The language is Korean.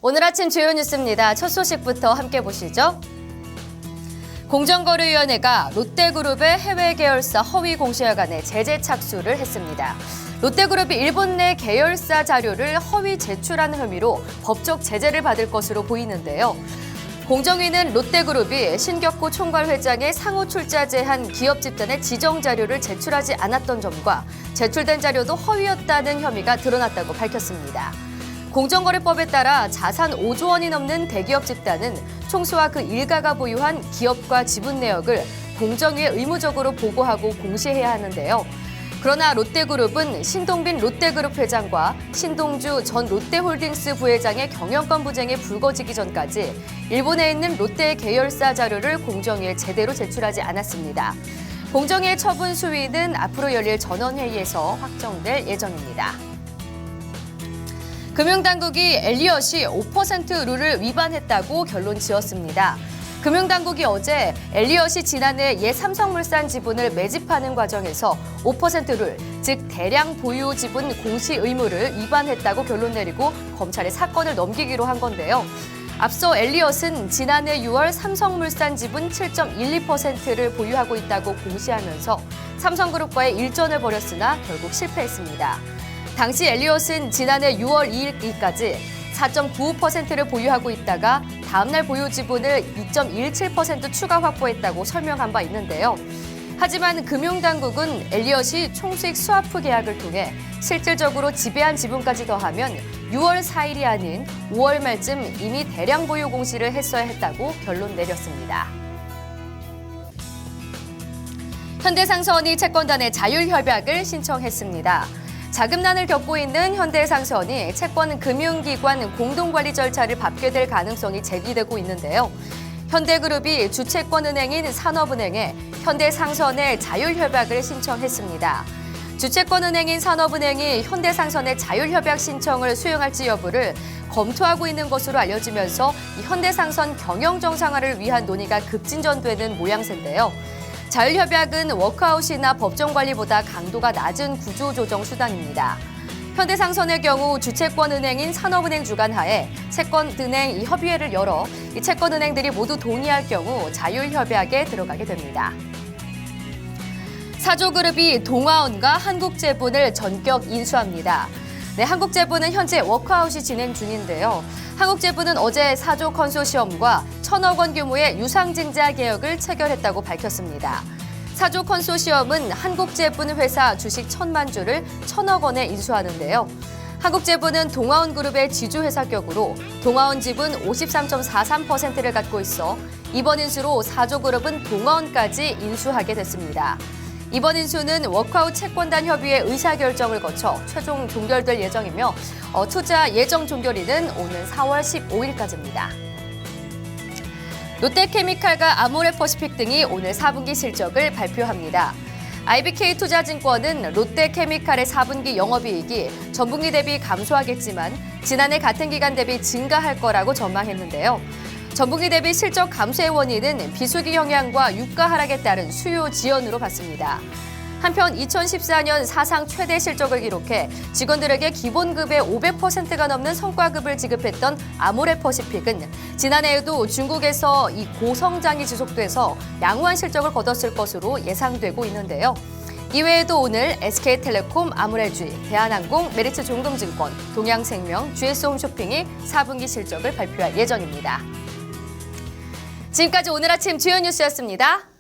오늘 아침 주요 뉴스입니다. 첫 소식부터 함께 보시죠. 공정거래위원회가 롯데그룹의 해외 계열사 허위 공시화간에 제재 착수를 했습니다. 롯데그룹이 일본 내 계열사 자료를 허위 제출한 혐의로 법적 제재를 받을 것으로 보이는데요. 공정위는 롯데그룹이 신격호 총괄회장의 상호 출자 제한 기업 집단의 지정 자료를 제출하지 않았던 점과 제출된 자료도 허위였다는 혐의가 드러났다고 밝혔습니다. 공정거래법에 따라 자산 5조 원이 넘는 대기업 집단은 총수와 그 일가가 보유한 기업과 지분 내역을 공정위에 의무적으로 보고하고 공시해야 하는데요. 그러나 롯데그룹은 신동빈 롯데그룹 회장과 신동주 전 롯데홀딩스 부회장의 경영권 분쟁이 불거지기 전까지 일본에 있는 롯데 계열사 자료를 공정위에 제대로 제출하지 않았습니다. 공정위의 처분 수위는 앞으로 열릴 전원회의에서 확정될 예정입니다. 금융당국이 엘리엇이 5% 룰을 위반했다고 결론 지었습니다. 금융당국이 어제 엘리엇이 지난해 삼성물산 지분을 매집하는 과정에서 5% 룰, 즉 대량 보유 지분 공시 의무를 위반했다고 결론 내리고 검찰에 사건을 넘기기로 한 건데요. 앞서 엘리엇은 지난해 6월 삼성물산 지분 7.12%를 보유하고 있다고 공시하면서 삼성그룹과의 일전을 벌였으나 결국 실패했습니다. 당시 엘리엇은 지난해 6월 2일까지 4.95%를 보유하고 있다가 다음날 보유 지분을 2.17% 추가 확보했다고 설명한 바 있는데요. 하지만 금융당국은 엘리엇이 총수익 스와프 계약을 통해 실질적으로 지배한 지분까지 더하면 6월 4일이 아닌 5월 말쯤 이미 대량 보유 공시를 했어야 했다고 결론 내렸습니다. 현대상선이 채권단의 자율협약을 신청했습니다. 자금난을 겪고 있는 현대상선이 채권 금융기관 공동관리 절차를 밟게 될 가능성이 제기되고 있는데요. 현대그룹이 주채권은행인 산업은행에 현대상선의 자율협약을 신청했습니다. 주채권은행인 산업은행이 현대상선의 자율협약 신청을 수용할지 여부를 검토하고 있는 것으로 알려지면서 현대상선 경영 정상화를 위한 논의가 급진전되는 모양새인데요. 자율협약은 워크아웃이나 법정관리보다 강도가 낮은 구조조정 수단입니다. 현대상선의 경우 주채권은행인 산업은행 주관하에 채권은행 협의회를 열어 이 채권은행들이 모두 동의할 경우 자율협약에 들어가게 됩니다. 사조그룹이 동아원과 한국제본을 전격 인수합니다. 한국제본은 현재 워크아웃이 진행 중인데요. 한국제본은 어제 사조 컨소시엄과 1,000억 원 규모의 유상증자 계약을 체결했다고 밝혔습니다. 사조 컨소시엄은 한국제본 회사 주식 1,000만 주를 1,000억 원에 인수하는데요. 한국제본은 동아원그룹의 지주회사격으로 동아원 지분 53.43%를 갖고 있어 이번 인수로 사조그룹은 동아원까지 인수하게 됐습니다. 이번 인수는 워크아웃 채권단 협의회 의사결정을 거쳐 최종 종결될 예정이며 투자 예정 종결일은 오는 4월 15일까지입니다. 롯데케미칼과 아모레퍼시픽 등이 오늘 4분기 실적을 발표합니다. IBK투자증권은 롯데케미칼의 4분기 영업이익이 전분기 대비 감소하겠지만 지난해 같은 기간 대비 증가할 거라고 전망했는데요. 전분기 대비 실적 감소의 원인은 비수기 영향과 유가 하락에 따른 수요 지연으로 봤습니다. 한편 2014년 사상 최대 실적을 기록해 직원들에게 기본급의 500%가 넘는 성과급을 지급했던 아모레퍼시픽은 지난해에도 중국에서 이 고성장이 지속돼서 양호한 실적을 거뒀을 것으로 예상되고 있는데요. 이외에도 오늘 SK텔레콤, 아모레주이, 대한항공, 메리츠종금증권, 동양생명, GS홈쇼핑이 4분기 실적을 발표할 예정입니다. 지금까지 오늘 아침 주요 뉴스였습니다.